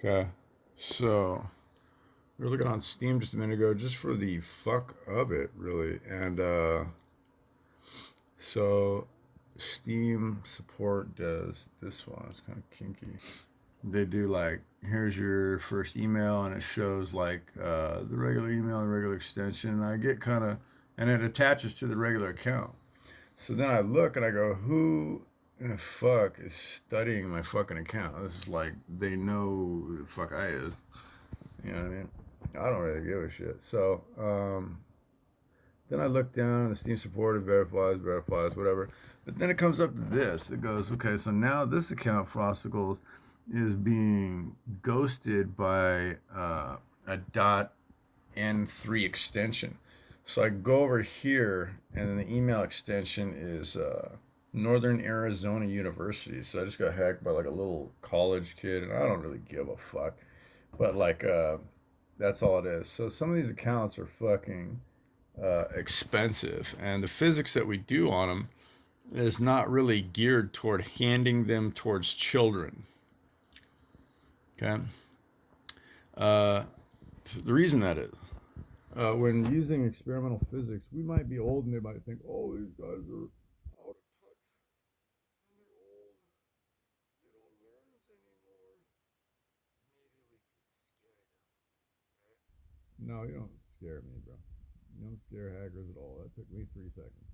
Okay. So we were looking on Steam just a minute ago, just for the fuck of it, really. And so Steam support does this one. It's kind of kinky. They do like, here's your first email, and it shows like the regular email and regular extension. And I get kind of, and it attaches to the regular account. So then I look and I go, who in the fuck is studying my fucking account? This is like, they know who the fuck I is. You know what I mean? I don't really give a shit. So then I look down and the Steam supported verifies, whatever. But then it comes up to this. It goes, okay, so now this account, Frosticles, is being ghosted by a .n3 extension. So I go over here, and then the email extension is Northern Arizona University. So I just got hacked by like a little college kid, and I don't really give a fuck. But like, that's all it is. So some of these accounts are fucking expensive, and the physics that we do on them is not really geared toward handing them towards children. Okay. Uh, the reason that is, when using experimental physics, we might be old and they might think, oh, these guys are out of touch. They're old. They don't learn this anymore. Maybe we can scare them. Right? No, you don't scare me, bro. You don't scare hackers at all. That took me 3 seconds.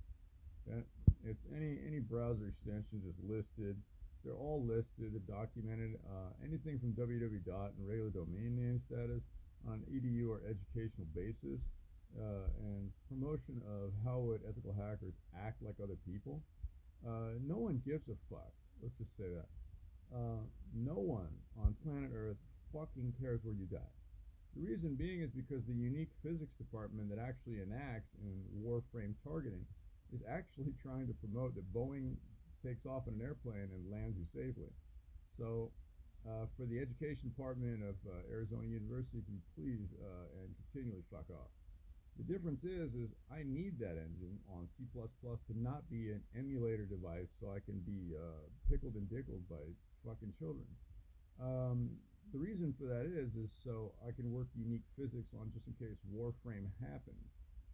Okay? It's any browser extension just listed. They're all listed, documented. Anything from www dot and regular domain name status on edu or educational basis, and promotion of how would ethical hackers act like other people. No one gives a fuck. Let's just say that. No one on planet Earth fucking cares where you die. The reason being is because the unique physics department that actually enacts in warframe targeting is actually trying to promote that Boeing takes off in an airplane and lands you safely. So, for the education department of Arizona University, can you please and continually fuck off? The difference is I need that engine on C++ to not be an emulator device so I can be pickled and dickled by fucking children. The reason for that is so I can work unique physics on just in case warframe happens.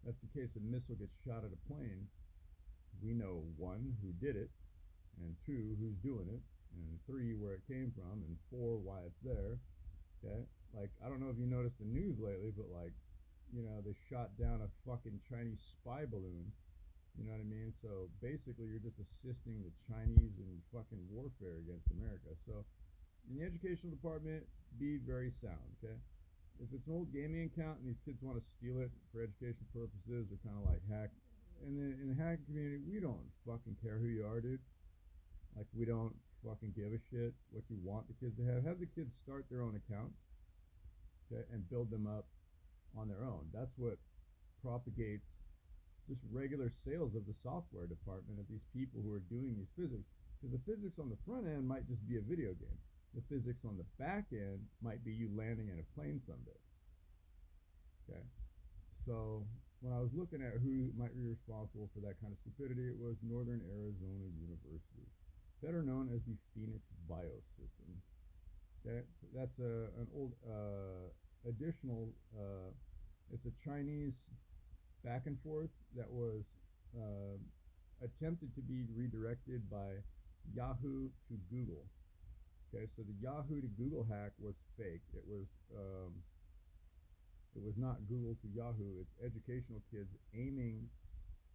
That's in case a missile gets shot at a plane. We know one, who did it, and two, who's doing it, and three, where it came from, and four, why it's there. Okay? Like, I don't know if you noticed the news lately, but like, they shot down a fucking Chinese spy balloon. You know what I mean? So basically, you're just assisting the Chinese in fucking warfare against America. So in the educational department, be very sound, okay? If it's an old gaming account and these kids want to steal it for education purposes or kind of like hack, in the hacking community, we don't fucking care who you are, dude. Like, we don't fucking give a shit what you want the kids to have. Have the kids start their own account, okay, and build them up on their own. That's what propagates just regular sales of the software department of these people who are doing these physics. Because the physics on the front end might just be a video game. The physics on the back end might be you landing in a plane someday. Okay? So when I was looking at who might be responsible for that kind of stupidity, it was Northern Arizona University, better known as the Phoenix Biosystem. Okay? That's an old additional, it's a Chinese back and forth that was uh, attempted to be redirected by Yahoo to Google. Okay, so the Yahoo to Google hack was fake. It was not Google to Yahoo. It's educational kids aiming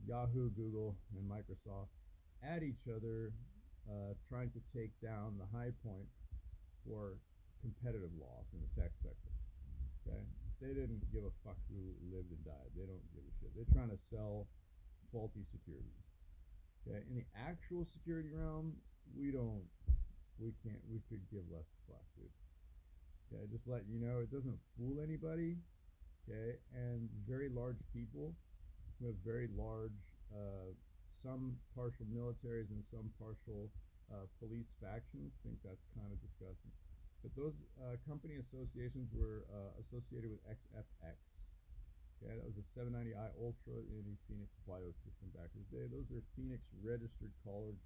Yahoo, Google, and Microsoft at each other, trying to take down the high point for competitive loss in the tech sector. Okay, they didn't give a fuck who lived and died. They don't give a shit. They're trying to sell faulty security. Okay, in the actual security realm, we don't, we can't, we could give less fuck, dude. Okay, just let you know, it doesn't fool anybody. Okay, and very large people who have very large, some partial militaries and some partial police factions think that's kind of disgusting. But those company associations were associated with XFX. Okay, that was a 790i Ultra in the Phoenix Biosystem back in the day. Those are Phoenix registered college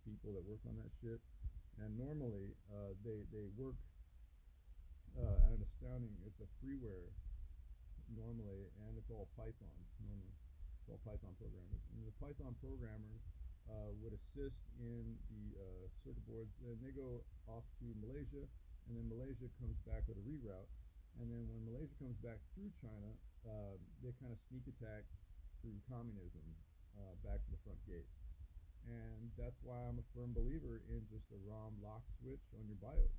people that work on that shit. And normally they work at an astounding. It's a freeware normally, and it's all Python normally. It's all Python programmers, and the Python programmers would assist in the circuit boards, and they go off to Malaysia, and then Malaysia comes back with a reroute, and then when Malaysia comes back through China, they kind of sneak attack through communism back to the front gate. And that's why I'm a firm believer in just a ROM lock switch on your BIOS.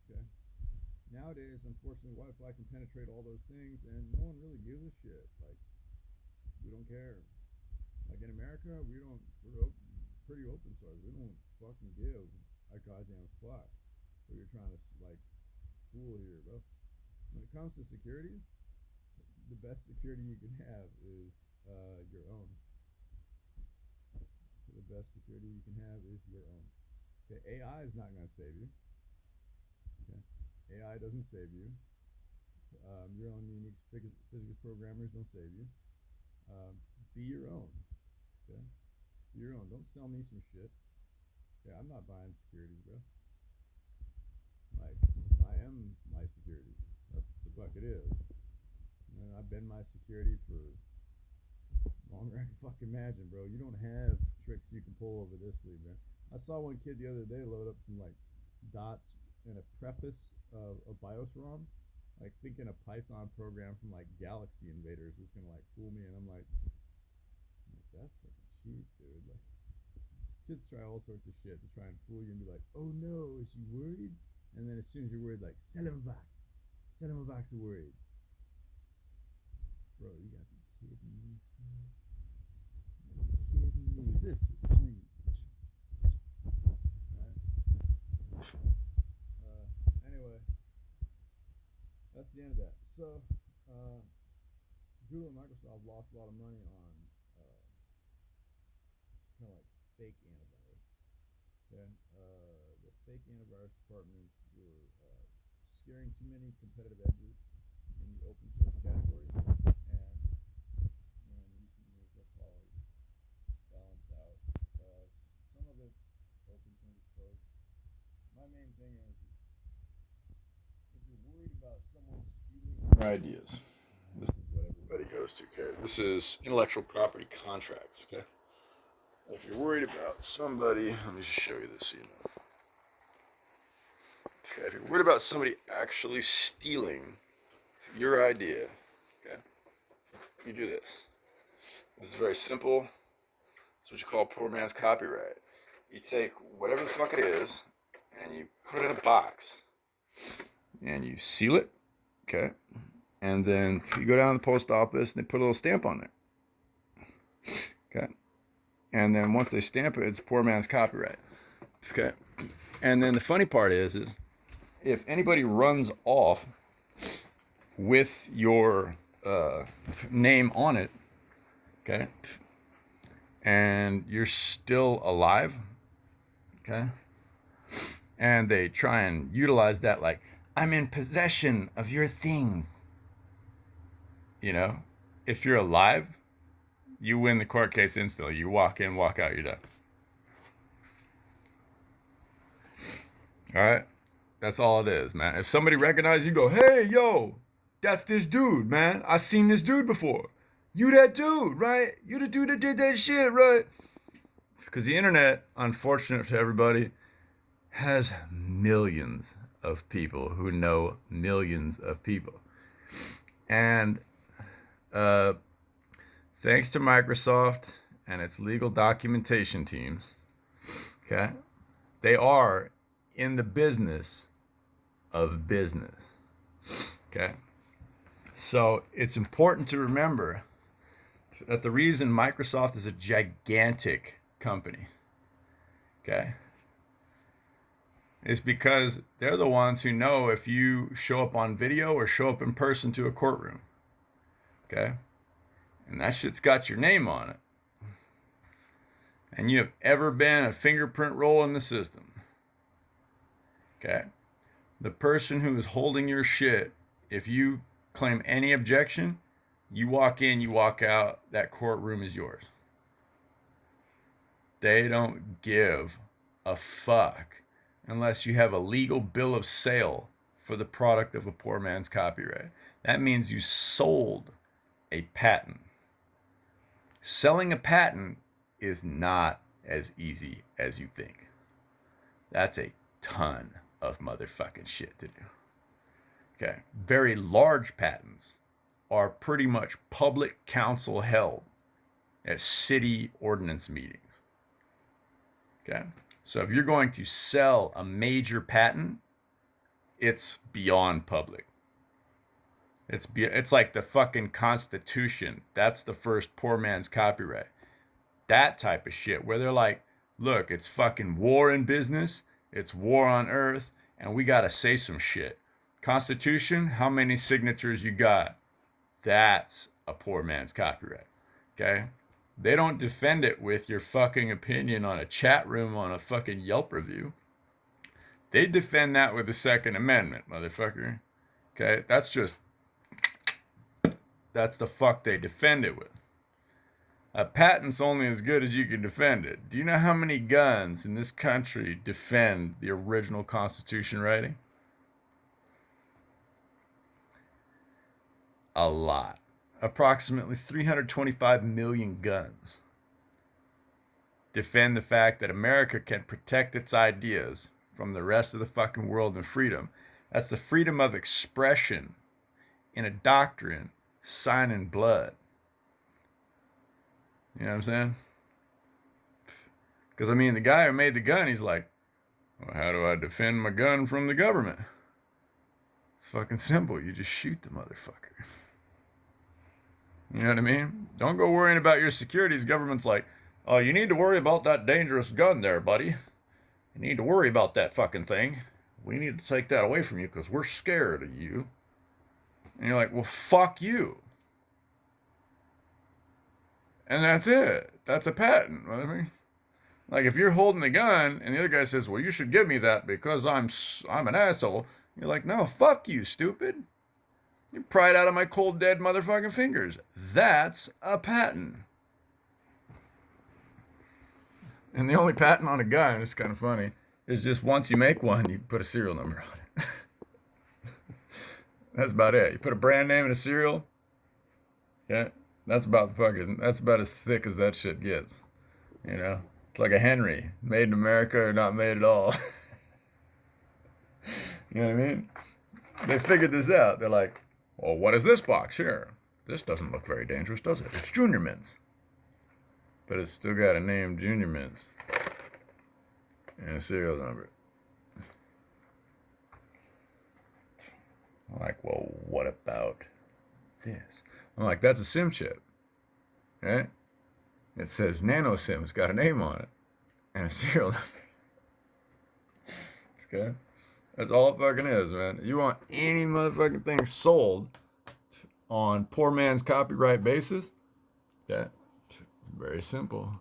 Okay. Nowadays, unfortunately, Wi-Fi can penetrate all those things, and no one really gives a shit. Like, we don't care. Like in America, we're pretty open source. We don't fucking give a goddamn fuck what you're trying to like fool here, bro. When it comes to security, the best security you can have is your own. The best security you can have is your own. Okay, AI is not going to save you. Okay, AI doesn't save you. Your own unique physics programmers don't save you. Be your own. Okay, be your own. Don't sell me some shit. Yeah, I'm not buying security, bro. Like, I am my security. That's the fuck it is. And I've been my security for longer I can fucking imagine, bro. You don't have tricks you can pull over this league, man. I saw one kid the other day load up some like dots and a preface of a BIOS ROM, like thinking a Python program from like Galaxy Invaders was gonna like fool me, and I'm like that's fucking cheap, dude. Like kids try all sorts of shit to try and fool you and be like, oh no, is you worried? And then as soon as you're worried, like send him a box of worried, bro. You got to be kidding me. Kidding me. This is too anyway, that's the end of that. So, uh, Google and Microsoft lost a lot of money on kind of like fake antivirus. Okay, the fake antivirus departments were scaring too many competitive edges in the open source category, and in recent years they'll probably balance out. Some of it's open, some of it's closed. My main thing is if you're worried about someone stealing your ideas, this is what everybody goes to. Okay, this is intellectual property contracts. Okay, if you're worried about somebody, let me just show you this so you know. Okay, if you're worried about somebody actually stealing your idea, okay, you do this. This is very simple. It's what you call poor man's copyright. You take whatever the fuck it is and you put it in a box and you seal it, okay, and then you go down to the post office and they put a little stamp on there, okay, and then once they stamp it, it's poor man's copyright, okay, and then the funny part is if anybody runs off with your name on it, okay, and you're still alive, okay, and they try and utilize that like I'm in possession of your things, you know, if you're alive, you win the court case instantly. You walk in, walk out, you're done. All right, that's all it is, man. If somebody recognizes you, go, hey, yo, that's this dude, man. I seen this dude before. You that dude, right? You the dude that did that shit, right? Because the internet, unfortunate to everybody, has millions of people who know millions of people. And uh, thanks to Microsoft and its legal documentation teams, okay, they are in the business of business. Okay. So it's important to remember that the reason Microsoft is a gigantic company, okay, is because they're the ones who know if you show up on video or show up in person to a courtroom. Okay. And that shit's got your name on it. And you have ever been a fingerprint roll in the system. Okay. The person who is holding your shit, if you claim any objection, you walk in, you walk out, that courtroom is yours. They don't give a fuck unless you have a legal bill of sale for the product of a poor man's copyright. That means you sold a patent. Selling a patent is not as easy as you think. That's a ton of motherfucking shit to do. Okay. Very large patents are pretty much public council held at city ordinance meetings. Okay. So if you're going to sell a major patent, it's beyond public. It's like the fucking Constitution. That's the first poor man's copyright. That type of shit where they're like, look, it's fucking war in business, it's war on earth, and we gotta say some shit. Constitution, how many signatures you got? That's a poor man's copyright. Okay? They don't defend it with your fucking opinion on a chat room on a fucking Yelp review. They defend that with the Second Amendment, motherfucker. Okay? That's the fuck they defend it with. A patent's only as good as you can defend it. Do you know how many guns in this country defend the original Constitution writing? A lot. Approximately 325 million guns defend the fact that America can protect its ideas from the rest of the fucking world and freedom. That's the freedom of expression in a doctrine signed in blood. You know what I'm saying? Because, I mean, the guy who made the gun, he's like, well, how do I defend my gun from the government? It's fucking simple. You just shoot the motherfucker. You know what I mean? Don't go worrying about your security. The government's like, oh, you need to worry about that dangerous gun there, buddy. You need to worry about that fucking thing. We need to take that away from you because we're scared of you. And you're like, well, fuck you. And that's it. That's a patent. Like if you're holding a gun and the other guy says, well, you should give me that because I'm an asshole. You're like, no, fuck you, stupid. You pry it out of my cold, dead motherfucking fingers. That's a patent. And the only patent on a gun, it's kind of funny, is just once you make one, you put a serial number on it. That's about it. You put a brand name and a serial. Yeah. That's about as thick as that shit gets. You know? It's like a Henry. Made in America or not made at all. You know what I mean? They figured this out. They're like, well, what is this box here? This doesn't look very dangerous, does it? It's Junior Mints. But it's still got a name, Junior Mints. And a serial number. I'm like, well, what about this? I'm like, that's a SIM chip. Right? It says Nano SIM. It's got a name on it. And a serial number. Okay? That's all it fucking is, man. You want any motherfucking thing sold on poor man's copyright basis? Yeah. It's very simple.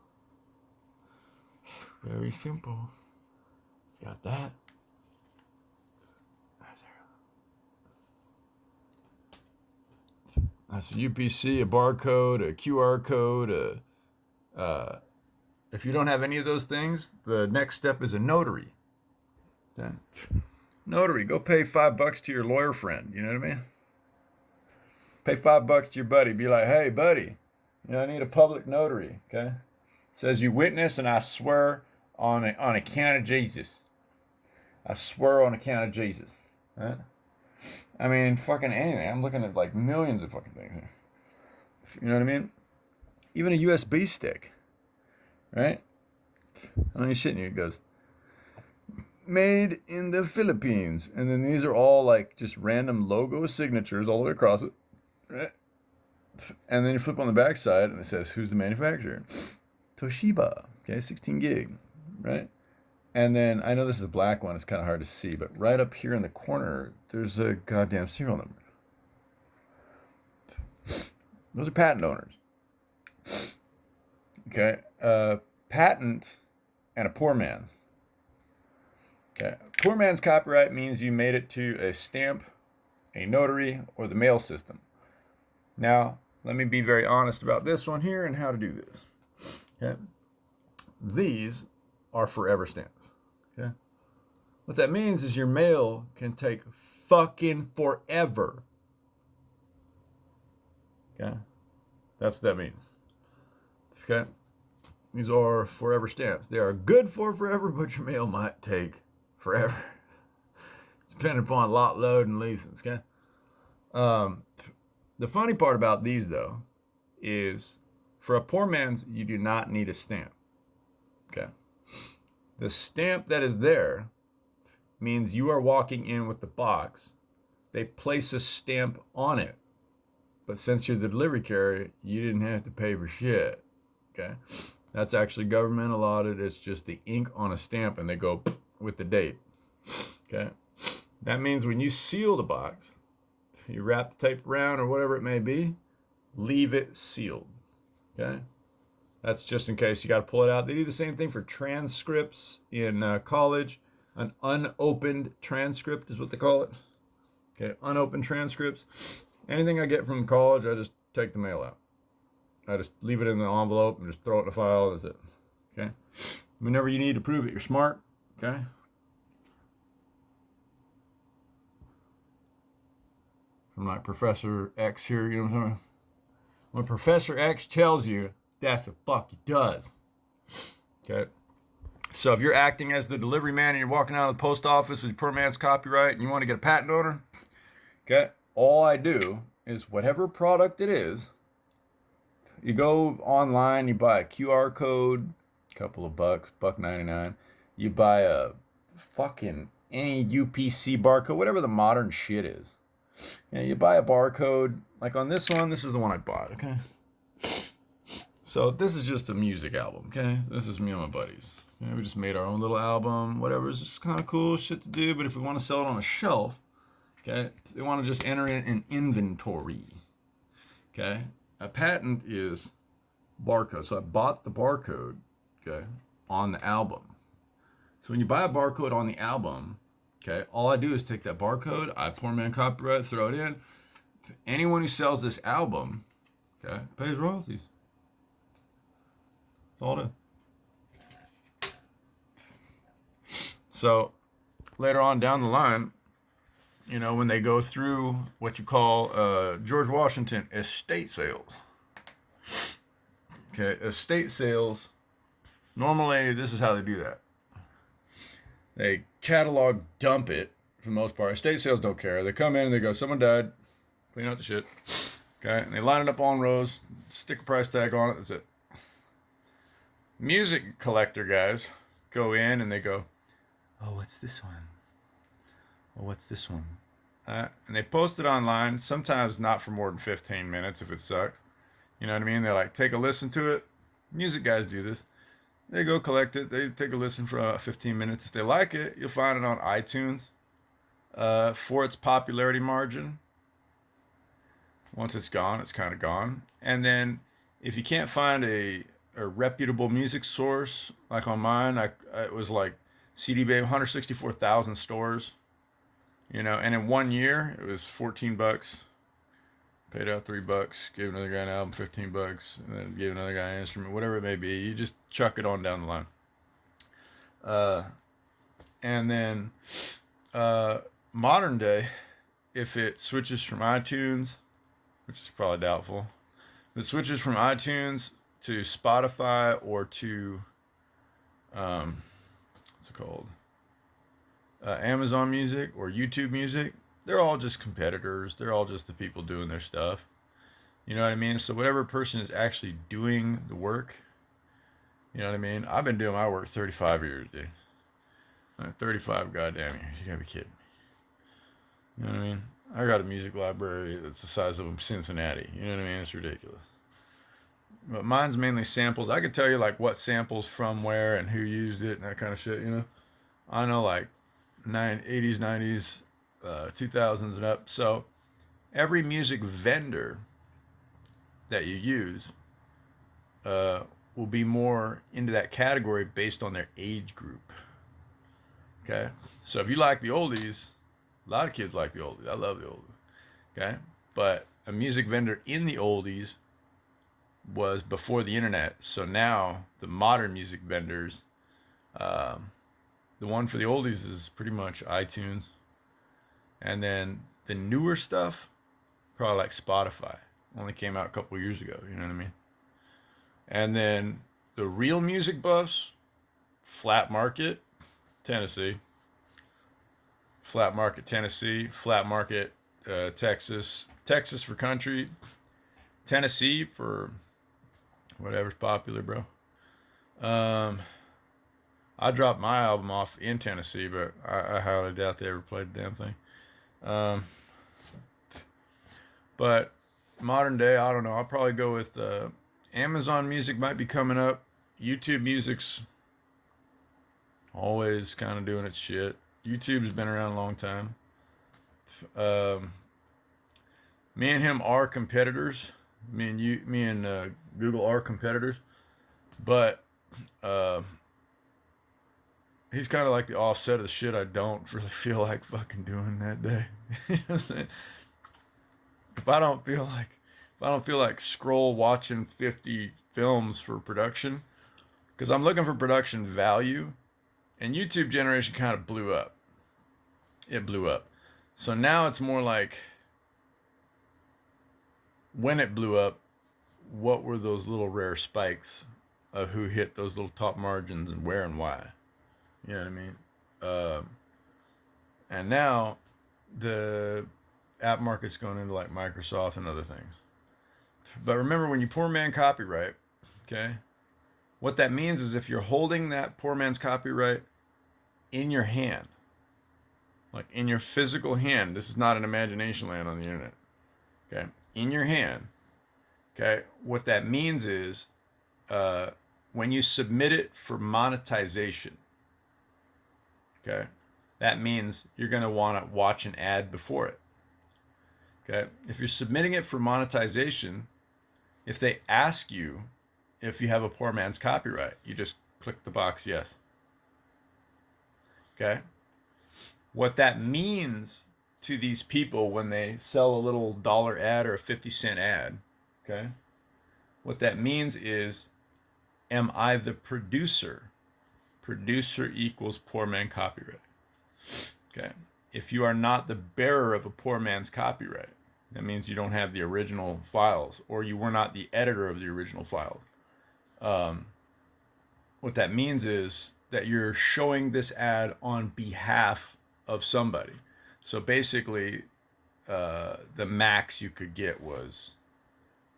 Very simple. It's got that. That's a UPC, a barcode, a QR code. If you don't have any of those things, the next step is a notary. Okay. Notary, go pay $5 to your lawyer friend. You know what I mean? Pay $5 to your buddy. Be like, hey, buddy, I need a public notary. Okay. It says you witness, and I swear on account of Jesus. I swear on account of Jesus. Right? I mean, fucking anything. I'm looking at like millions of fucking things here. You know what I mean? Even a USB stick. Right? I mean, shit in here. It goes, made in the Philippines. And then these are all like just random logo signatures all the way across it. Right? And then you flip on the back side and it says, who's the manufacturer? Toshiba. Okay, 16 gig. Right? And then, I know this is a black one, it's kind of hard to see, but right up here in the corner, there's a goddamn serial number. Those are patent owners. Okay, patent and a poor man's. Okay, poor man's copyright means you made it to a stamp, a notary, or the mail system. Now, let me be very honest about this one here and how to do this. Okay, these are forever stamps. Okay, What that means is your mail can take fucking forever. Okay? That's what that means. Okay? These are forever stamps. They are good for forever, but your mail might take forever. Depending upon lot load and license. Okay? Um, the funny part about these, though, is for a poor man's, you do not need a stamp. Okay? The stamp that is there means you are walking in with the box. They place a stamp on it. But since you're the delivery carrier, you didn't have to pay for shit. Okay? That's actually government allotted. It's just the ink on a stamp and they go with the date. Okay? That means when you seal the box, you wrap the tape around or whatever it may be, leave it sealed. Okay? That's just in case you got to pull it out. They do the same thing for transcripts in college. An unopened transcript is what they call it. Okay, unopened transcripts. Anything I get from college, I just take the mail out. I just leave it in the envelope and just throw it in the file. That's it. Okay? Whenever you need to prove it, you're smart. Okay? From like Professor X here, you know what I'm saying? When Professor X tells you, that's the fuck he does. Okay? So if you're acting as the delivery man and you're walking out of the post office with your poor man's copyright and you want to get a patent owner, okay, all I do is whatever product it is, you go online, you buy a QR code, a couple of bucks, $1.99. You buy a fucking any UPC barcode, whatever the modern shit is. You buy a barcode. Like on this one, this is the one I bought, okay? So this is just a music album, okay? This is me and my buddies. We just made our own little album, whatever. It's just kind of cool shit to do, but if we want to sell it on a shelf, okay, they want to just enter it in inventory, okay? A patent is barcode. So I bought the barcode, okay, on the album. So when you buy a barcode on the album, okay, all I do is take that barcode, I poor man copyright, throw it in. Anyone who sells this album, okay, pays royalties. That's all it is. So later on down the line, you know, when they go through what you call George Washington estate sales. Okay, estate sales, normally this is how they do that. They catalog dump it for the most part. Estate sales don't care. They come in and they go, someone died, clean out the shit. Okay, and they line it up on rows, stick a price tag on it, that's it. Music collector guys go in and they go, oh, what's this one? Oh, what's this one? And they post it online, sometimes not for more than 15 minutes if it sucks. You know what I mean? They like take a listen to it. Music guys do this. They go collect it. They take a listen for 15 minutes. If they like it, you'll find it on iTunes for its popularity margin. Once it's gone, it's kind of gone. And then if you can't find a reputable music source, like on mine, it was like CD Babe, 164,000 stores. You know, and in 1 year, it was $14. Paid out $3, gave another guy an album, $15, and then gave another guy an instrument, whatever it may be. You just chuck it on down the line. And then modern day, if it switches from iTunes, which is probably doubtful, if it switches from iTunes to Spotify or to what's it called? Amazon Music or YouTube Music, they're all just competitors. They're all just the people doing their stuff. You know what I mean? So whatever person is actually doing the work, you know what I mean? I've been doing my work 35 years, dude. 35 goddamn years. You gotta be kidding me. You know what I mean? I got a music library that's the size of Cincinnati. You know what I mean? It's ridiculous. But mine's mainly samples. I could tell you like what samples from where and who used it and that kind of shit, you know? I know like 80s, 90s, 2000s and up. So every music vendor that you use will be more into that category based on their age group. Okay? So if you like the oldies, a lot of kids like the oldies. I love the oldies. Okay? But a music vendor in the oldies was before the internet. So now the modern music vendors The one for the oldies is pretty much iTunes. And then the newer stuff, probably like Spotify. Only came out a couple years ago, you know what I mean? And then the real music buffs, Flat Market, Tennessee. Flat Market, Tennessee. Flat Market, Texas. Texas for country. Tennessee for whatever's popular, bro. Um, I dropped my album off in Tennessee, but I highly doubt they ever played the damn thing. Um, but modern day, I don't know. I'll probably go with Amazon Music might be coming up. YouTube Music's always kind of doing its shit. YouTube's been around a long time. Um, Me and him are competitors. Me and Google are competitors. But uh, he's kind of like the offset of the shit I don't really feel like fucking doing that day. You know what I'm saying? If I don't feel like, if I don't feel like scroll watching 50 films for production, because I'm looking for production value, and YouTube generation kind of blew up. It blew up. So now it's more like when it blew up, what were those little rare spikes of who hit those little top margins and where and why? You know what I mean? And now the app market's going into like Microsoft and other things. But remember, when you poor man copyright, okay, what that means is if you're holding that poor man's copyright in your hand, like in your physical hand, this is not an imagination land on the internet, okay, in your hand, okay, what that means is when you submit it for monetization, okay, that means you're going to want to watch an ad before it. Okay, if you're submitting it for monetization, if they ask you if you have a poor man's copyright, you just click the box yes. Okay, what that means to these people when they sell a little dollar ad or a 50-cent ad, okay, what that means is, am I the producer? Producer equals poor man copyright. Okay. If you are not the bearer of a poor man's copyright, that means you don't have the original files, or you were not the editor of the original files. What that means is that you're showing this ad on behalf of somebody. So basically, the max you could get was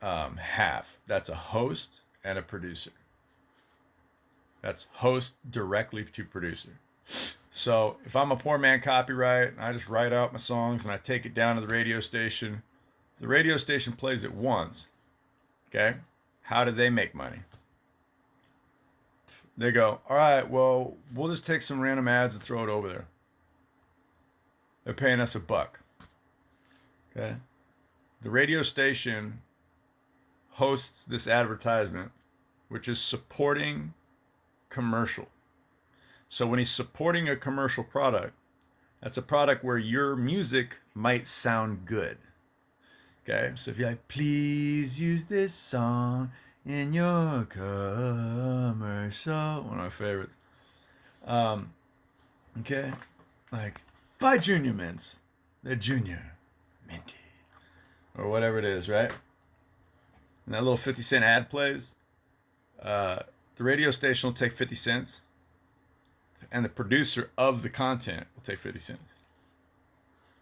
half. That's a host and a producer. That's host directly to producer. So if I'm a poor man copyright, and I just write out my songs and I take it down to the radio station, the radio station plays it once. Okay, how do they make money? They go, all right, well, we'll just take some random ads and throw it over there. They're paying us $1. Okay, the radio station hosts this advertisement, which is supporting commercial. So when he's supporting a commercial product, that's a product where your music might sound good. Okay, so if you're like, please use this song in your commercial, one of my favorites. Okay, like, buy Junior Mints, they're Junior Minty, or whatever it is, right? And that little 50-cent ad plays. The radio station will take 50 cents, and the producer of the content will take 50 cents.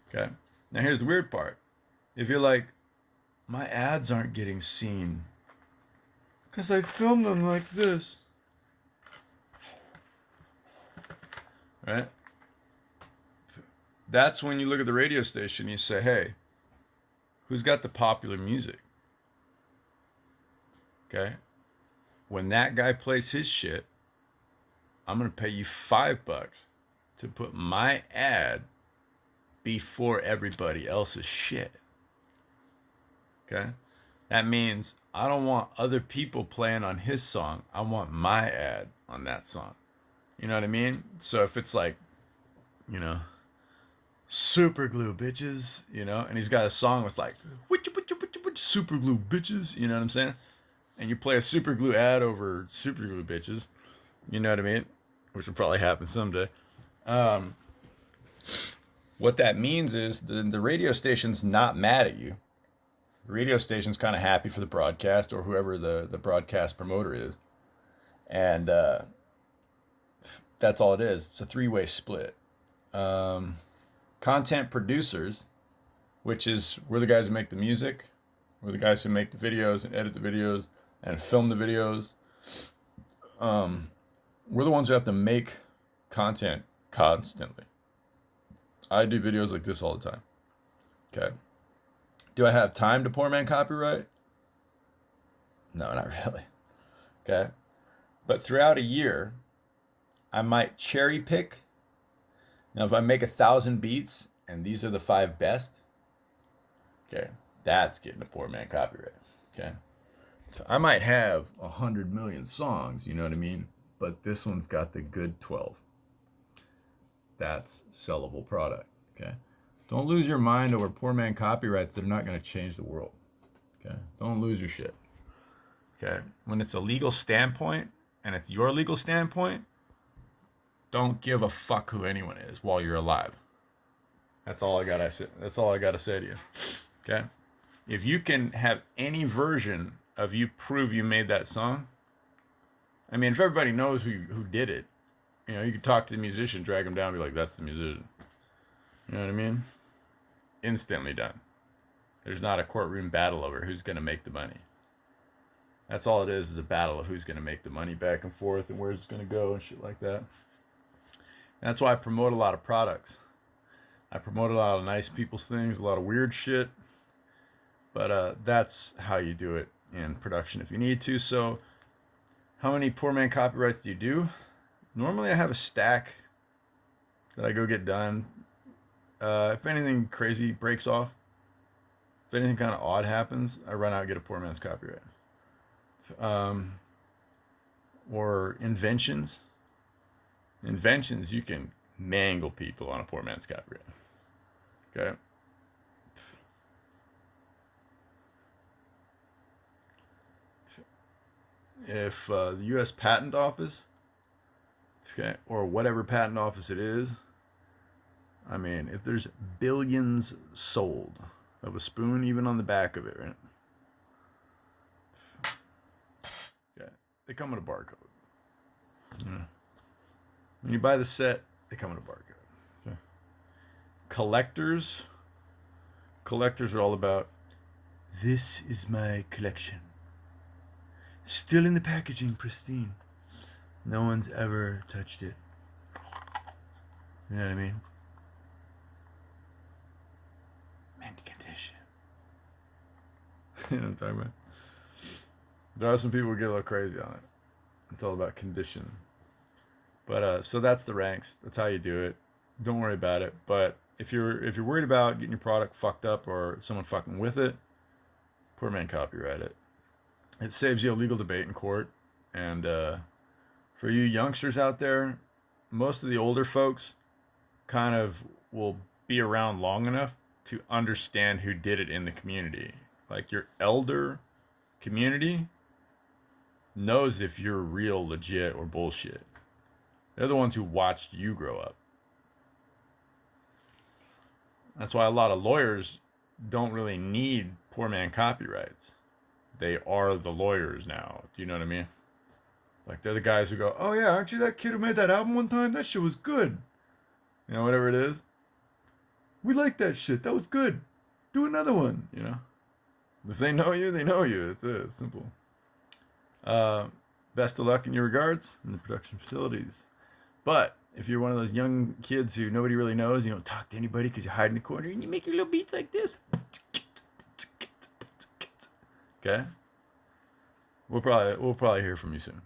Okay? Now, here's the weird part. If you're like, my ads aren't getting seen because I filmed them like this, right? That's when you look at the radio station and you say, hey, who's got the popular music? Okay? When that guy plays his shit, I'm going to pay you $5 to put my ad before everybody else's shit. Okay? That means I don't want other people playing on his song. I want my ad on that song. You know what I mean? So if it's like, you know, super glue bitches, you know, and he's got a song that's like, super glue bitches, you know what I'm saying? And you play a super glue ad over super glue bitches, you know what I mean? Which will probably happen someday. Um, what that means is the radio station's not mad at you. The radio station's kind of happy for the broadcast or whoever the broadcast promoter is. And that's all it is. It's a three-way split. Um, Content producers, which is we're the guys who make the music, we're the guys who make the videos and edit the videos and film the videos. We're the ones who have to make content constantly. I do videos like this all the time. Okay. Do I have time to poor man copyright? No, not really. Okay. But throughout a year, I might cherry pick. Now, if I make 1,000 beats and these are the 5 best, okay, that's getting a poor man copyright. Okay. So I might have 100 million songs, you know what I mean? But this one's got the good 12. That's sellable product. Okay. Don't lose your mind over poor man copyrights that are not going to change the world. Okay. Don't lose your shit. Okay. When it's a legal standpoint and it's your legal standpoint, don't give a fuck who anyone is while you're alive. That's all I gotta say. That's all I gotta say to you. Okay. If you can have any version of you prove you made that song, I mean, if everybody knows who did it, you know, you could talk to the musician, drag him down, and be like, "That's the musician." You know what I mean? Instantly done. There's not a courtroom battle over who's gonna make the money. That's all it is a battle of who's gonna make the money back and forth and where it's gonna go and shit like that. And that's why I promote a lot of products. I promote a lot of nice people's things, a lot of weird shit. But that's how you do it in production if you need to. So, how many poor man copyrights do you do? Normally, I have a stack that I go get done. If anything crazy breaks off, if anything kind of odd happens, I run out and get a poor man's copyright. Or inventions. Inventions, you can mangle people on a poor man's copyright. Okay. If the U.S. Patent Office, okay, or whatever patent office it is, I mean, if there's billions sold of a spoon, even on the back of it, right? Okay, they come with a barcode. Yeah. When you buy the set, they come with a barcode. Okay. Collectors are all about, this is my collection. Still in the packaging, pristine. No one's ever touched it. You know what I mean? Mint condition. You know what I'm talking about? There are some people who get a little crazy on it. It's all about condition. But so that's the ranks. That's how you do it. Don't worry about it. But if you're worried about getting your product fucked up or someone fucking with it, poor man copyright it. It saves you a legal debate in court. And for you youngsters out there, most of the older folks kind of will be around long enough to understand who did it in the community. Like your elder community knows if you're real, legit, or bullshit. They're the ones who watched you grow up. That's why a lot of lawyers don't really need poor man copyrights. They are the lawyers now. Do you know what I mean? Like they're the guys who go, "Oh yeah, aren't you that kid who made that album one time? That shit was good." You know, whatever it is. We like that shit. That was good. Do another one. You know. If they know you, they know you. It's it. It's simple. Best of luck in your regards in the production facilities. But if you're one of those young kids who nobody really knows, you don't talk to anybody because you hide in the corner and you make your little beats like this. Okay? We'll probably hear from you soon.